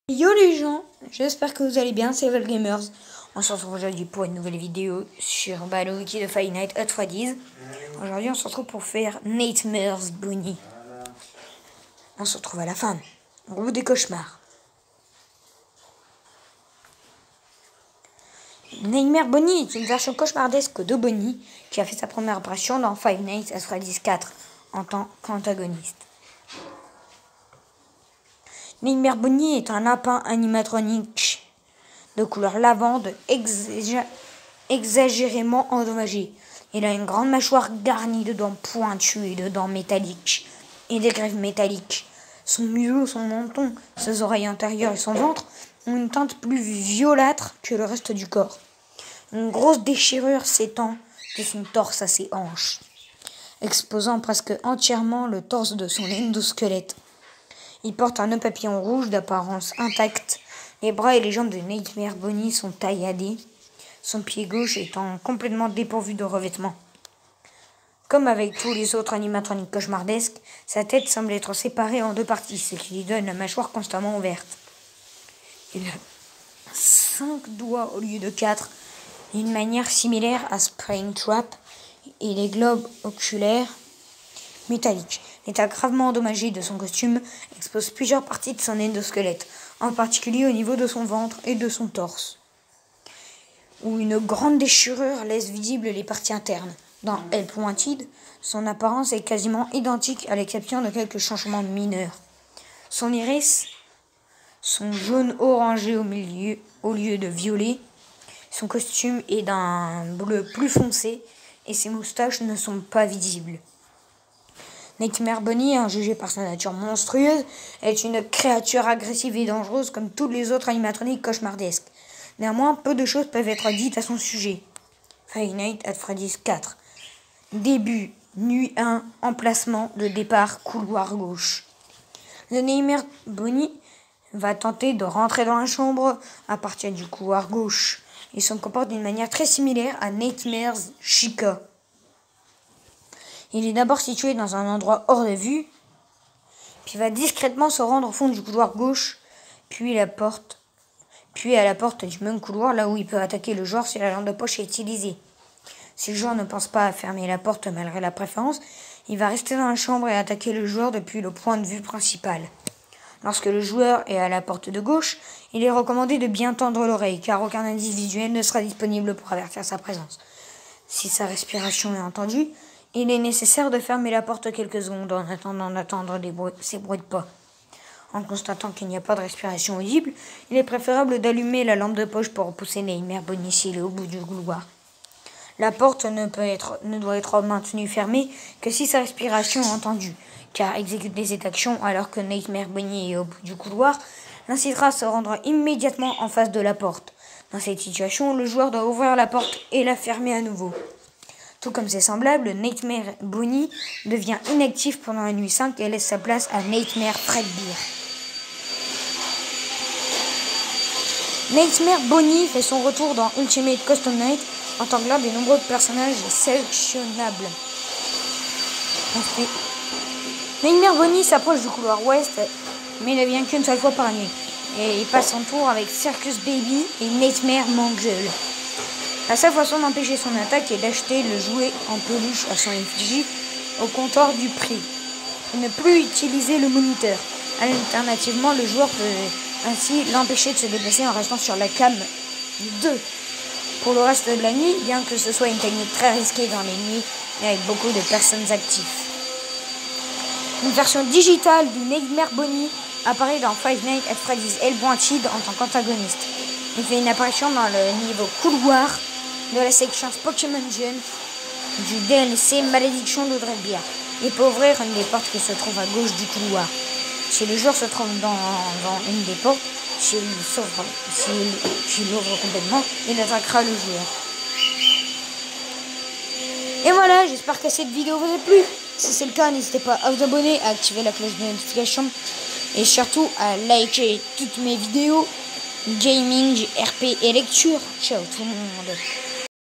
Yo les gens, j'espère que vous allez bien, c'est Valgamers. On se retrouve aujourd'hui pour une nouvelle vidéo sur le wiki de Five Nights at Freddy's. Aujourd'hui on se retrouve pour faire Nightmares Bonnie. On se retrouve à la fin, au bout des cauchemars. Nightmare Bonnie est une version cauchemardesque de Bonnie qui a fait sa première apparition dans Five Nights at Freddy's 4 en tant qu'antagoniste. Nightmare Bonnie est un lapin animatronique de couleur lavande exagérément endommagé. Il a une grande mâchoire garnie de dents pointues et de dents métalliques et des greffes métalliques. Son museau, son menton, ses oreilles antérieures et son ventre ont une teinte plus violâtre que le reste du corps. Une grosse déchirure s'étend de son torse à ses hanches, exposant presque entièrement le torse de son endosquelette. Il porte un nœud papillon rouge d'apparence intacte. Les bras et les jambes de Nightmare Bonnie sont tailladés, son pied gauche étant complètement dépourvu de revêtement. Comme avec tous les autres animatroniques cauchemardesques, sa tête semble être séparée en deux parties, ce qui lui donne la mâchoire constamment ouverte. Il a 5 doigts au lieu de 4, d'une manière similaire à Springtrap, et les globes oculaires métallique. L'état gravement endommagé de son costume expose plusieurs parties de son endosquelette, en particulier au niveau de son ventre et de son torse, où une grande déchirure laisse visibles les parties internes. Dans Elle Pointed, son apparence est quasiment identique à l'exception de quelques changements mineurs. Son iris sont jaune orangé au lieu de violet. Son costume est d'un bleu plus foncé et ses moustaches ne sont pas visibles. Nightmare Bonnie, jugée par sa nature monstrueuse, est une créature agressive et dangereuse comme tous les autres animatroniques cauchemardesques. Néanmoins, peu de choses peuvent être dites à son sujet. Five Nights at Freddy's 4. Début, nuit 1, emplacement de départ, couloir gauche. Le Nightmare Bonnie va tenter de rentrer dans la chambre à partir du couloir gauche. Il se comporte d'une manière très similaire à Nightmares Chica. Il est d'abord situé dans un endroit hors de vue, puis va discrètement se rendre au fond du couloir gauche, puis à la porte du même couloir, là où il peut attaquer le joueur si la lampe de poche est utilisée. Si le joueur ne pense pas à fermer la porte malgré la préférence, il va rester dans la chambre et attaquer le joueur depuis le point de vue principal. Lorsque le joueur est à la porte de gauche, il est recommandé de bien tendre l'oreille, car aucun indice visuel ne sera disponible pour avertir sa présence. Si sa respiration est entendue, il est nécessaire de fermer la porte quelques secondes en attendant d'entendre ces bruits de pas. En constatant qu'il n'y a pas de respiration audible, il est préférable d'allumer la lampe de poche pour repousser Nightmare Bonnie s'il est au bout du couloir. La porte ne doit être maintenue fermée que si sa respiration est entendue, car exécuter cette action alors que Nightmare Bonnie est au bout du couloir l'incitera à se rendre immédiatement en face de la porte. Dans cette situation, le joueur doit ouvrir la porte et la fermer à nouveau. Tout comme ses semblables, Nightmare Bonnie devient inactif pendant la nuit 5 et laisse sa place à Nightmare Fredbear. Nightmare Bonnie fait son retour dans Ultimate Custom Night en tant que l'un des nombreux personnages sélectionnables. Nightmare Bonnie s'approche du couloir ouest, mais ne vient qu'une seule fois par nuit. Et il passe son tour avec Circus Baby et Nightmare Mangle. La seule façon d'empêcher son attaque est d'acheter le jouet en peluche à son effigie au comptoir du prix et ne plus utiliser le moniteur. Alternativement, le joueur peut ainsi l'empêcher de se déplacer en restant sur la cam 2. Pour le reste de la nuit, bien que ce soit une technique très risquée dans les nuits et avec beaucoup de personnes actives. Une version digitale du Nightmare Bonnie apparaît dans Five Nights at Freddy's Elle Pointed en tant qu'antagoniste. Il fait une apparition dans le niveau couloir de la section Pokémon Gen du DLC Malédiction de Dreadbeard. Il peut ouvrir une des portes qui se trouve à gauche du couloir. Si le joueur se trouve dans une des portes, s'il l'ouvre complètement, il attaquera le joueur. Et voilà, j'espère que cette vidéo vous a plu. Si c'est le cas, n'hésitez pas à vous abonner, à activer la cloche de notification et surtout à liker toutes mes vidéos gaming, RP et lecture. Ciao tout le monde.